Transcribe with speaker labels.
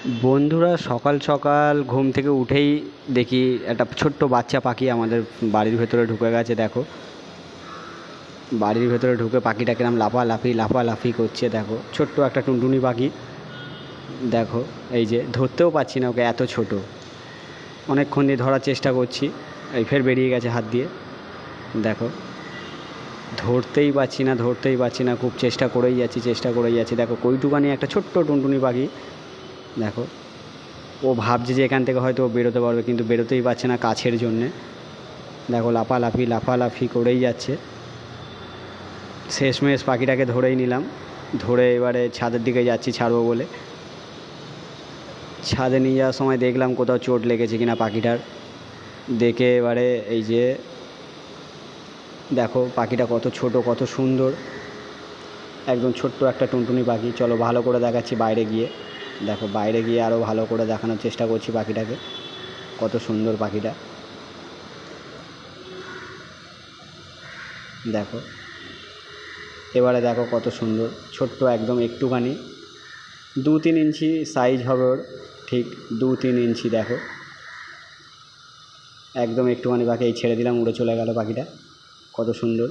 Speaker 1: বন্ধুরা, সকাল সকাল ঘুম থেকে উঠেই দেখি একটা ছোট্ট বাচ্চা পাখি আমাদের বাড়ির ভেতরে ঢুকে গেছে। দেখো, বাড়ির ভেতরে ঢুকে পাখিটা কিরম লাফালাফি লাফালাফি করছে। দেখো, ছোট্ট একটা টুনটুনি পাখি। দেখো, এই যে ধরতেও পারছি না ওকে, এত ছোট। অনেকক্ষণ দিয়ে ধরার চেষ্টা করছি, এই ফের বেরিয়ে গেছে হাত দিয়ে। দেখো, ধরতেই পারছি না, খুব চেষ্টা করেই যাচ্ছি। দেখো, কইটুকানি একটা ছোট্ট টুনটুনি পাখি। দেখো, ও ভাবছে যে এখান থেকে হয়তো ও বেরোতে পারবে, কিন্তু বেরোতেই পারছে না কাছের জন্যে। দেখো, লাফালাফি লাফালাফি করেই যাচ্ছে। শেষমেশ পাখিটাকে ধরেই নিলাম। ধরে এবারে ছাদের দিকে যাচ্ছি ছাড়বো বলে। ছাদে নিয়ে যাওয়ার সময় দেখলাম কোথাও চোট লেগেছে কিনা পাখিটার। দেখে এবারে এই যে দেখো, পাখিটা কত ছোট, কত সুন্দর, একদম ছোট্ট একটা টুনটুনি পাখি। চলো ভালো করে দেখাচ্ছি বাইরে গিয়ে। দেখো, বাইরে গিয়ে আরও ভালো করে দেখানোর চেষ্টা করছি পাখিটাকে, কত সুন্দর পাখিটা। দেখো, এবারে দেখো কত সুন্দর, ছোট্ট একদম একটুখানি 2-3 ইঞ্চি সাইজ হবে ওর, ঠিক 2-3 ইঞ্চি। দেখো, একদম একটুখানি পাখি, এই ছেড়ে দিলাম, উড়ে চলে গেল পাখিটা, কত সুন্দর।